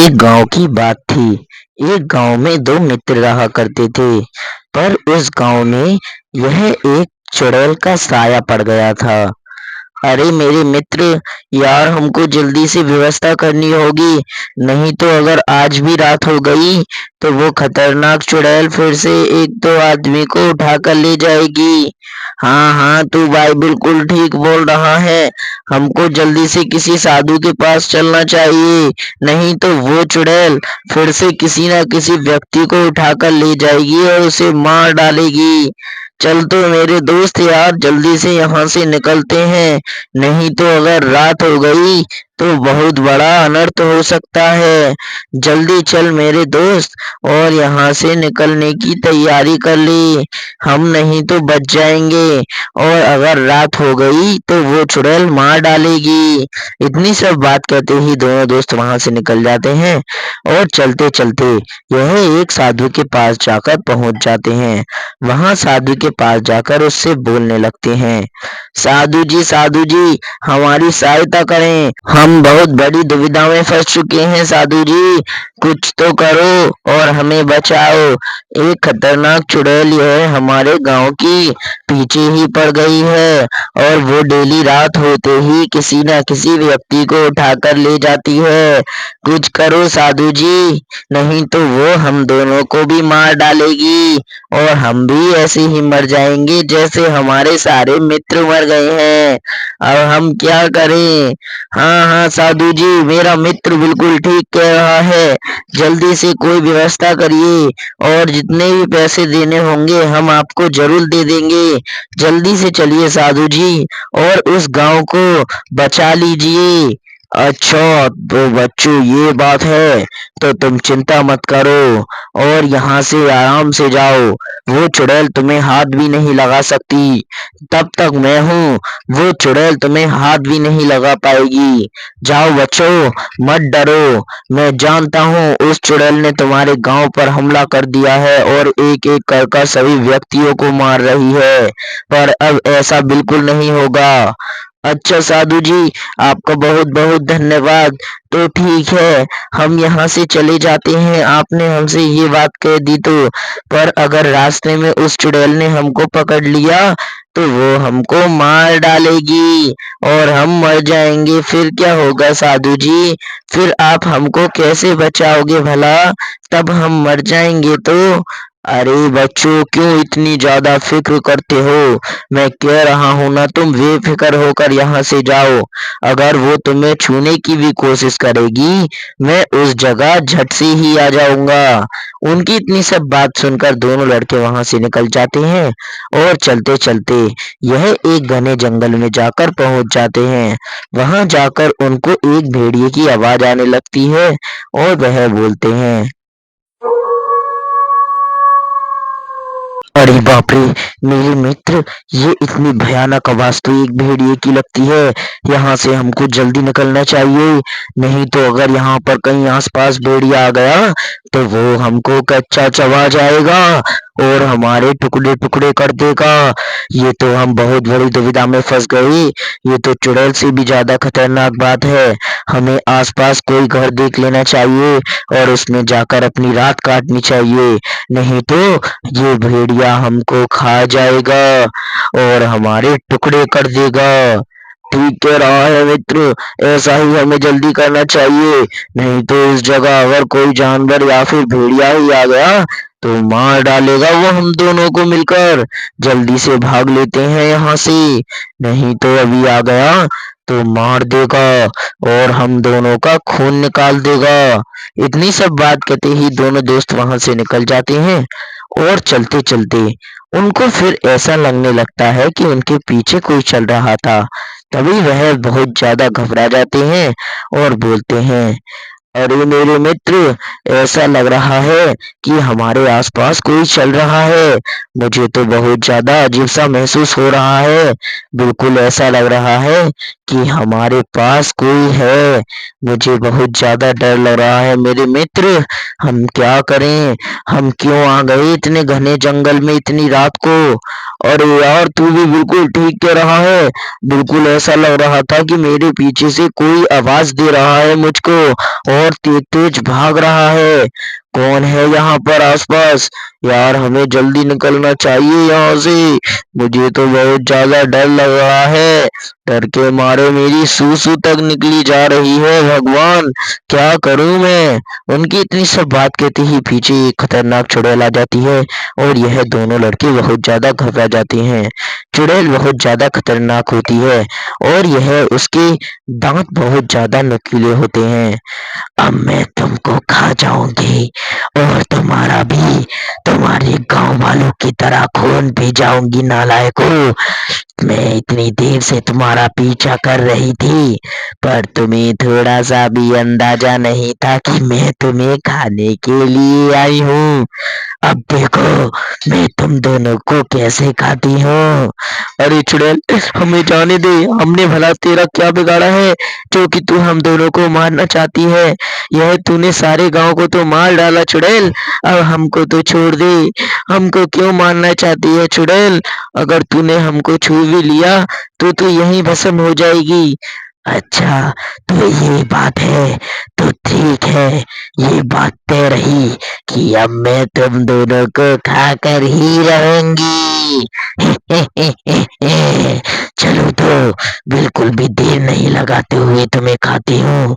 एक गांव की बात थी। एक गांव में दो मित्र रहा करते थे, पर उस गांव में यह एक चुड़ैल का साया पड़ गया था। अरे मेरे मित्र, यार हमको जल्दी से व्यवस्था करनी होगी, नहीं तो अगर आज भी रात हो गई तो वो खतरनाक चुड़ैल फिर से एक दो आदमी को उठा कर ले जाएगी। हाँ हाँ, तू भाई बिल्कुल ठीक बोल रहा है। हमको जल्दी से किसी साधु के पास चलना चाहिए, नहीं तो वो चुड़ैल फिर से किसी न किसी व्यक्ति को उठाकर ले जाएगी और उसे मार डालेगी। चल तो मेरे दोस्त यार, जल्दी से यहाँ से निकलते हैं, नहीं तो अगर रात हो गई तो बहुत बड़ा अनर्थ हो सकता है। जल्दी चल मेरे दोस्त, और यहाँ से निकलने की तैयारी कर ले, हम नहीं तो बच जाएंगे, और अगर रात हो गई तो वो चुड़ैल मार डालेगी। इतनी सब बात कहते ही दोनों दोस्त वहां से निकल जाते हैं और चलते चलते यह एक साधु के पास जाकर पहुंच जाते हैं। वहां साधु के पास जाकर उससे बोलने लगते हैं, साधु जी, हमारी सहायता करें, हम बहुत बड़ी दुविधा में फंस चुके हैं। साधु जी, कुछ तो करो और हमें बचाओ। एक खतरनाक चुड़ैल यह हमारे गांव की पीछे ही पड़ गई है, और वो डेली रात होते ही किसी न किसी व्यक्ति को उठाकर ले जाती है। कुछ करो साधु जी, नहीं तो वो हम दोनों को भी मार डालेगी, और हम भी ऐसे ही मर जाएंगे जैसे हमारे सारे मित्र मर गए हैं। अब हम क्या करें? हाँ हाँ साधु जी, मेरा मित्र बिल्कुल ठीक कह रहा है, जल्दी से कोई व्यवस्था करिए, और जितने भी पैसे देने होंगे हम आपको जरूर दे देंगे। जल्दी से चलिए साधु जी, और उस गांव को बचा लीजिए। अच्छा तो बच्चों ये बात है, तो तुम चिंता मत करो और यहाँ से आराम से जाओ। वो चुड़ैल तुम्हें हाथ भी नहीं लगा सकती, तब तक मैं हूँ, वो चुड़ैल तुम्हें हाथ भी नहीं लगा पाएगी। जाओ बच्चों, मत डरो, मैं जानता हूँ उस चुड़ैल ने तुम्हारे गांव पर हमला कर दिया है और एक एक कर सभी व्यक्तियों को मार रही है, पर अब ऐसा बिल्कुल नहीं होगा। अच्छा साधु जी, आपका बहुत बहुत धन्यवाद। तो ठीक है, हम यहाँ से चले जाते हैं, आपने हमसे ये बात कह दी तो। पर अगर रास्ते में उस चुड़ैल ने हमको पकड़ लिया तो वो हमको मार डालेगी और हम मर जाएंगे, फिर क्या होगा साधु जी? फिर आप हमको कैसे बचाओगे भला? तब हम मर जाएंगे तो? अरे बच्चों, क्यों इतनी ज्यादा फिक्र करते हो? मैं कह रहा हूँ ना, तुम बेफिक्र होकर यहाँ से जाओ। अगर वो तुम्हें छूने की भी कोशिश करेगी, मैं उस जगह झट से ही आ जाऊंगा। उनकी इतनी सब बात सुनकर दोनों लड़के वहां से निकल जाते हैं और चलते चलते यह एक घने जंगल में जाकर पहुंच जाते हैं। वहां जाकर उनको एक भेड़िए की आवाज आने लगती है और वह बोलते हैं, अरे बाप रे मेरे मित्र, ये इतनी भयानक आवाज तो एक भेड़िए की लगती है। यहाँ से हमको जल्दी निकलना चाहिए, नहीं तो अगर यहाँ पर कहीं आसपास भेड़िया आ गया तो वो हमको कच्चा चबा जाएगा और हमारे टुकड़े टुकड़े कर देगा। ये तो हम बहुत बड़ी दुविधा में फंस गए। ये तो चुड़ैल से भी ज्यादा खतरनाक बात है। हमें आसपास कोई घर देख लेना चाहिए और उसमें जाकर अपनी रात काटनी चाहिए, नहीं तो ये भेड़िया हमको खा जाएगा और हमारे टुकड़े कर देगा। ठीक कह रहा है मित्र, ऐसा ही हमें जल्दी करना चाहिए, नहीं तो इस जगह अगर कोई जानवर या फिर भेड़िया ही आ गया तो मार डालेगा वो हम दोनों को मिलकर। जल्दी से भाग लेते हैं यहाँ से, नहीं तो अभी आ गया तो मार देगा और हम दोनों का खून निकाल देगा। इतनी सब बात कहते ही दोनों दोस्त वहां से निकल जाते हैं और चलते चलते उनको फिर ऐसा लगने लगता है कि उनके पीछे कोई चल रहा था। तभी वह बहुत ज्यादा घबरा जाते हैं और बोलते हैं, अरे मेरे मित्र, ऐसा लग रहा है कि हमारे आसपास कोई चल रहा है। मुझे तो बहुत ज्यादा अजीब सा महसूस हो रहा है। बिल्कुल ऐसा लग रहा है कि हमारे पास कोई है। मुझे बहुत ज्यादा डर लग रहा है मेरे मित्र, हम क्या करें? हम क्यों आ गए इतने घने जंगल में इतनी रात को? अरे यार, तू भी बिल्कुल ठीक कह रहा है। बिल्कुल ऐसा लग रहा था कि मेरे पीछे से कोई आवाज दे रहा है मुझको, और तेज-तेज भाग रहा है। कौन है यहाँ पर आसपास? यार हमें जल्दी निकलना चाहिए यहाँ से। मुझे तो बहुत ज़्यादा डर लग रहा है। डर के मारे मेरी सूसू तक निकली जा रही है। भगवान, क्या करूँ मैं? उनकी इतनी सब बात कहते ही पीछे एक खतरनाक चुड़ैल आ जाती है और यह दोनों लड़के बहुत ज़्यादा घबरा जाते हैं। चुड़ैल बहुत ज़्यादा खतरनाक होती है और यह उसके दांत बहुत ज़्यादा नुकीले होते हैं। अब मैं तुमको खा जाऊंगी और तुम्हारा भी तुम्हारे गांव वालों की तरह खून पी जाऊंगी नालायकों। मैं इतनी देर से तुम्हारा पीछा कर रही थी, पर तुम्हें थोड़ा सा भी अंदाजा नहीं था कि मैं तुम्हें खाने के लिए आई हूँ। अब देखो मैं तुम दोनों को कैसे खाती हूँ। अरे चुड़ैल, हमें जाने दे। हमने भला तेरा क्या बिगाड़ा है जो कि तू हम दोनों को मारना चाहती है? यह तूने सारे गांव को तो मार डाला चुड़ैल, अब हमको तो छोड़ दे। हमको क्यों मारना चाहती है चुड़ैल? अगर तूने हमको छू भी लिया तो तू यहीं भस्म हो जाएगी। अच्छा, तो ये बात है। तो ठीक है, ये बात तय रही कि अब मैं तुम दोनों को खाकर ही रहूंगी। चलो तो बिल्कुल भी देर नहीं लगाते हुए तुम्हें खाती हूँ।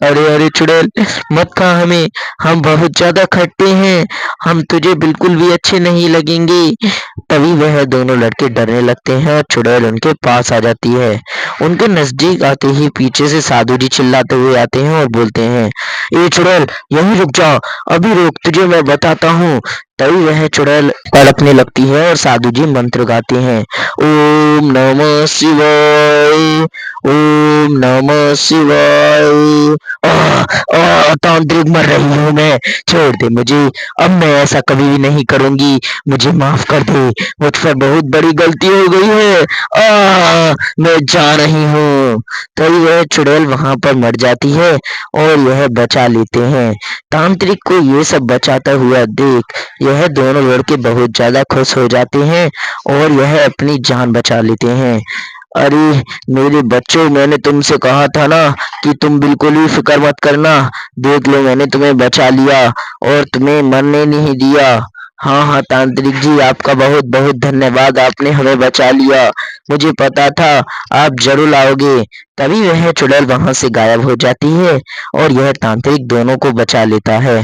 अरे अरे चुड़ैल, मत खा हमें। हम बहुत ज्यादा खट्टे हैं, हम तुझे बिल्कुल भी अच्छे नहीं लगेंगे। तभी वह दोनों लड़के डरने लगते हैं और चुड़ैल उनके पास आ जाती है। उनके नजदीक आते ही पीछे से साधु जी चिल्लाते हुए आते हैं और बोलते हैं, ए चुड़ैल, यहीं रुक जा। अभी रुक, तुझे मैं बताता हूँ। तभी वह चुड़ैल तड़पने लगती है और साधु जी मंत्र गाते हैं, ओम नमः शिवाय, ओम नमः शिवाय। तांत्रिक, मर रही हूँ मैं, छोड़ दे मुझे। अब मैं ऐसा कभी भी नहीं करूंगी, मुझे माफ कर दे। मुझ पर बहुत बड़ी गलती हो गई है। मैं जा रही हूँ। तभी वह चुड़ैल वहां पर मर जाती है और यह बचा लेते हैं। तांत्रिक को ये सब बचाता हुआ देख यह दोनों लड़के बहुत ज्यादा खुश हो जाते हैं और यह अपनी जान बचा लेते हैं। अरे मेरे बच्चों, मैंने तुमसे कहा था ना कि तुम बिल्कुल भी फिक्र मत करना। देख लो, मैंने तुम्हें बचा लिया और तुम्हें मरने नहीं दिया। हाँ हाँ तांत्रिक जी, आपका बहुत बहुत धन्यवाद, आपने हमें बचा लिया। मुझे पता था आप जरूर आओगे। तभी वह चुड़ैल वहां से गायब हो जाती है और यह तांत्रिक दोनों को बचा लेता है।